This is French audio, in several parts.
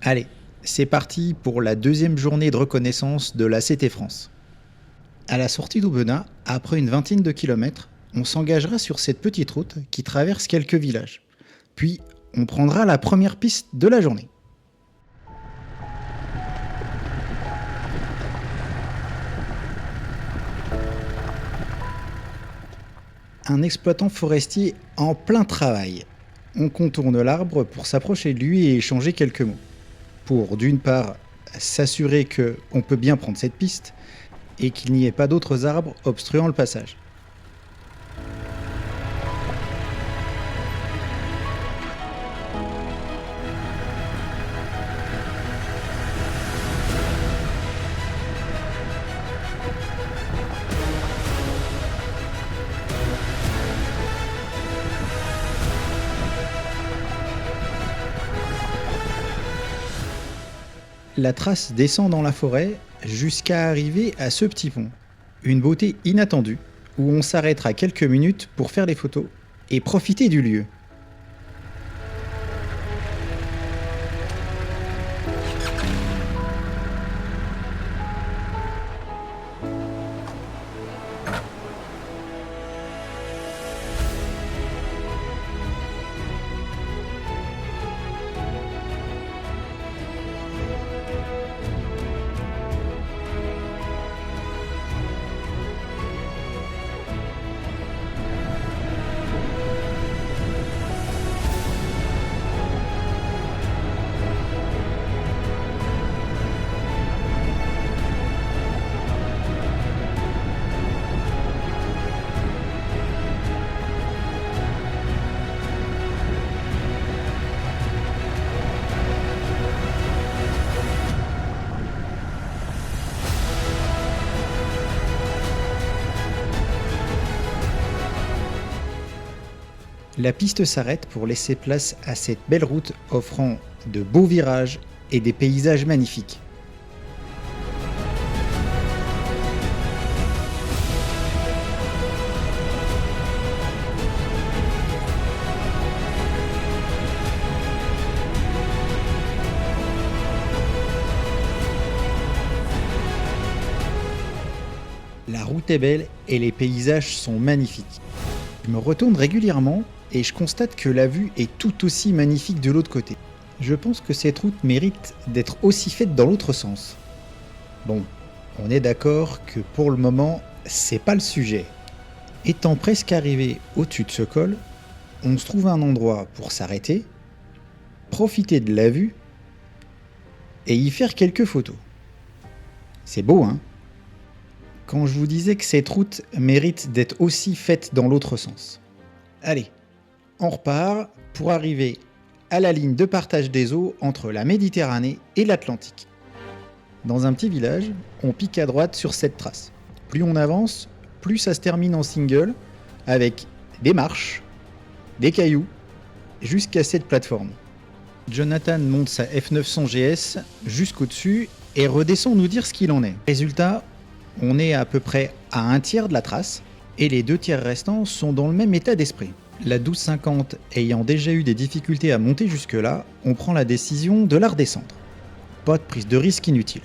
Allez, c'est parti pour la deuxième journée de reconnaissance de la CT France. À la sortie d'Aubenas, après une vingtaine de kilomètres, on s'engagera sur cette petite route qui traverse quelques villages. Puis, on prendra la première piste de la journée. Un exploitant forestier en plein travail. On contourne l'arbre pour s'approcher de lui et échanger quelques mots. Pour, d'une part, s'assurer qu'on peut bien prendre cette piste et qu'il n'y ait pas d'autres arbres obstruant le passage. La trace descend dans la forêt jusqu'à arriver à ce petit pont. Une beauté inattendue, où on s'arrêtera quelques minutes pour faire des photos et profiter du lieu. La piste s'arrête pour laisser place à cette belle route offrant de beaux virages et des paysages magnifiques. La route est belle et les paysages sont magnifiques. Je me retourne régulièrement et je constate que la vue est tout aussi magnifique de l'autre côté. Je pense que cette route mérite d'être aussi faite dans l'autre sens. Bon, on est d'accord que pour le moment, c'est pas le sujet. Étant presque arrivé au-dessus de ce col, on se trouve un endroit pour s'arrêter, profiter de la vue et y faire quelques photos. C'est beau, hein ? Quand je vous disais que cette route mérite d'être aussi faite dans l'autre sens. Allez, on repart pour arriver à la ligne de partage des eaux entre la Méditerranée et l'Atlantique. Dans un petit village, on pique à droite sur cette trace. Plus on avance, plus ça se termine en single, avec des marches, des cailloux, jusqu'à cette plateforme. Jonathan monte sa F900 GS jusqu'au-dessus et redescend nous dire ce qu'il en est. Résultat, on est à peu près à un tiers de la trace, et les 2 tiers restants sont dans le même état d'esprit. La 1250 ayant déjà eu des difficultés à monter jusque-là, on prend la décision de la redescendre. Pas de prise de risque inutile.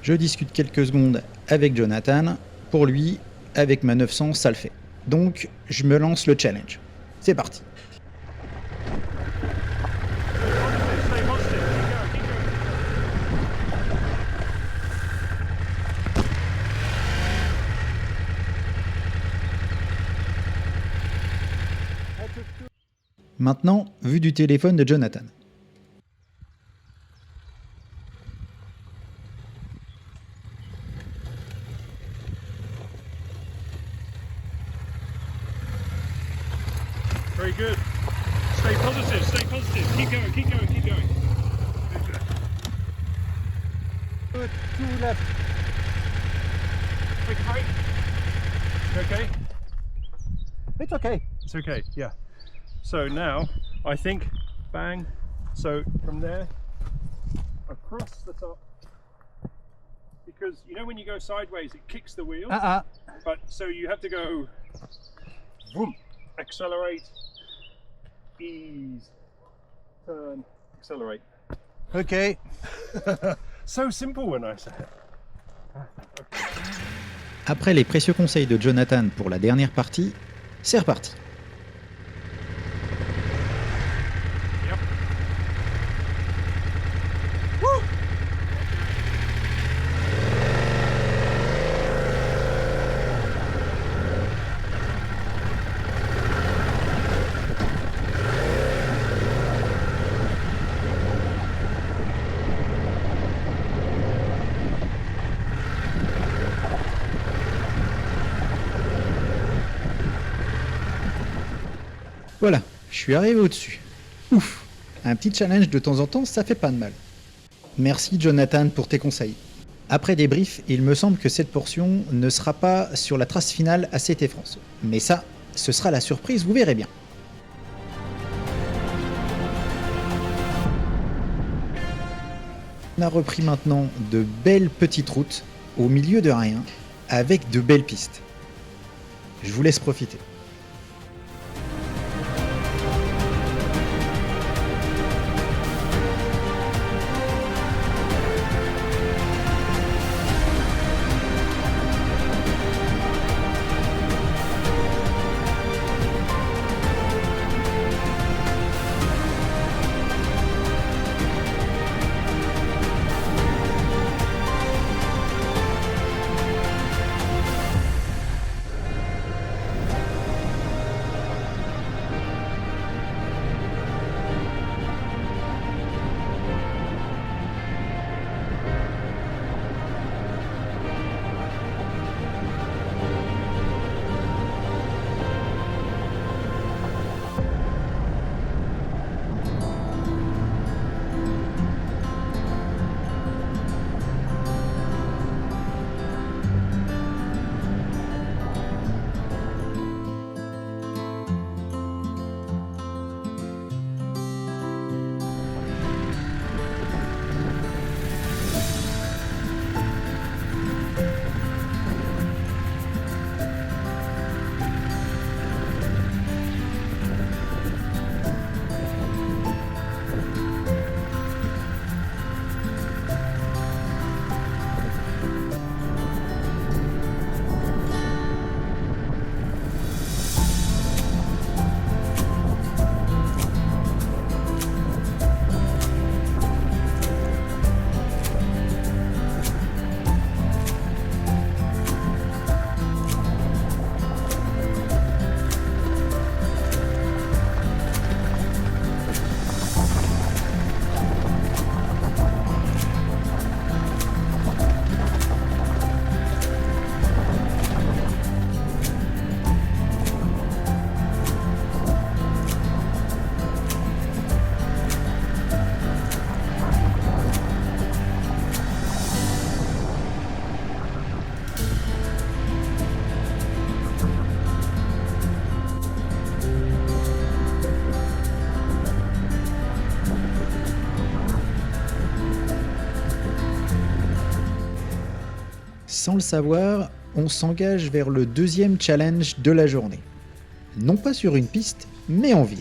Je discute quelques secondes avec Jonathan, pour lui, avec ma 900, ça le fait. Donc, je me lance le challenge. C'est parti. Maintenant, vue du téléphone de Jonathan. Very good. Stay positive, stay positive. Keep going, keep going, keep going. Good, 2 left. Take a break. You okay? It's okay. It's okay, yeah. So now, I think, bang. So from there, across the top. Because you know when you go sideways, it kicks the wheel. But so you have to go, vroom, accelerate, ease, turn, accelerate. Okay. So simple when I say it. Après les précieux conseils de Jonathan pour la dernière partie, c'est reparti. Yep. Voilà, je suis arrivé au-dessus. Ouf, un petit challenge de temps en temps, ça fait pas de mal. Merci Jonathan pour tes conseils. Après débrief, il me semble que cette portion ne sera pas sur la trace finale à CT France. Mais ça, ce sera la surprise, vous verrez bien. On a repris maintenant de belles petites routes, au milieu de rien, avec de belles pistes. Je vous laisse profiter. Sans le savoir, on s'engage vers le deuxième challenge de la journée. Non pas sur une piste, mais en ville.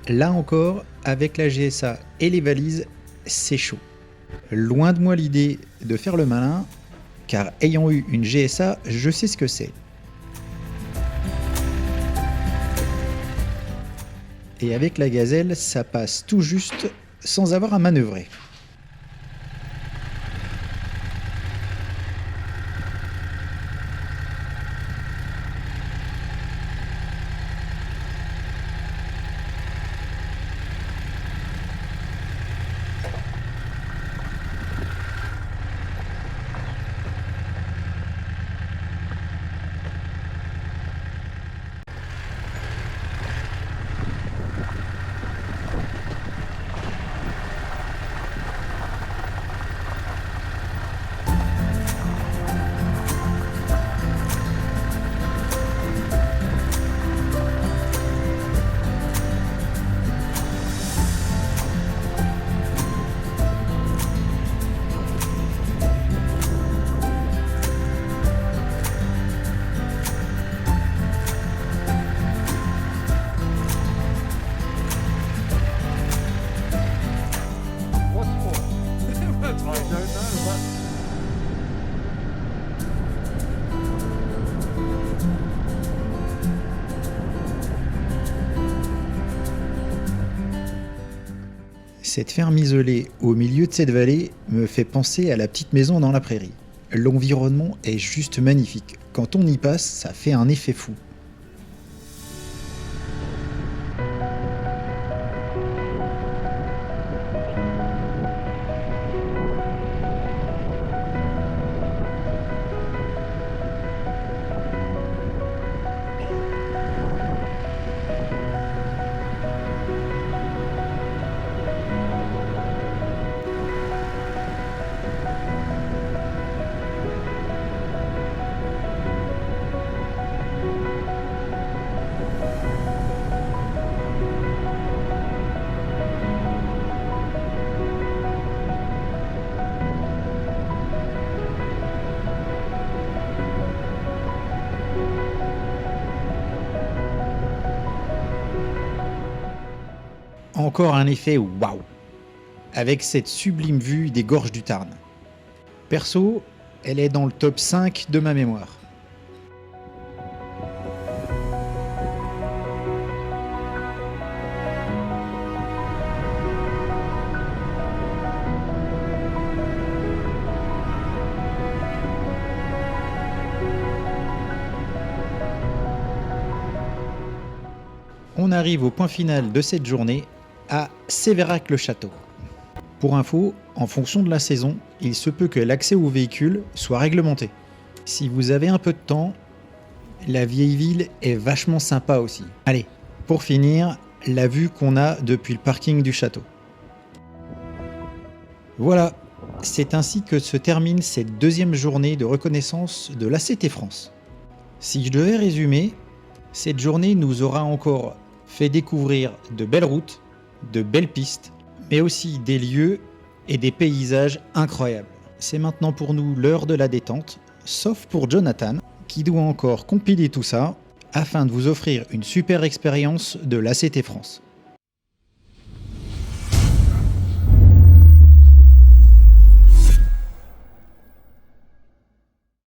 Là encore, avec la GSA et les valises, c'est chaud. Loin de moi l'idée de faire le malin, car ayant eu une GSA, je sais ce que c'est. Et avec la Gazelle, ça passe tout juste sans avoir à manœuvrer. Cette ferme isolée au milieu de cette vallée me fait penser à la petite maison dans la prairie. L'environnement est juste magnifique. Quand on y passe, ça fait un effet fou. Encore un effet waouh, avec cette sublime vue des gorges du Tarn. Perso, elle est dans le top 5 de ma mémoire. On arrive au point final de cette journée, à Sévérac-le-Château. Pour info, en fonction de la saison, il se peut que l'accès aux véhicules soit réglementé. Si vous avez un peu de temps, la vieille ville est vachement sympa aussi. Allez, pour finir, la vue qu'on a depuis le parking du château. Voilà, c'est ainsi que se termine cette deuxième journée de reconnaissance de l'ACT France. Si je devais résumer, cette journée nous aura encore fait découvrir de belles routes, de belles pistes, mais aussi des lieux et des paysages incroyables. C'est maintenant pour nous l'heure de la détente, sauf pour Jonathan, qui doit encore compiler tout ça afin de vous offrir une super expérience de l'ACT France.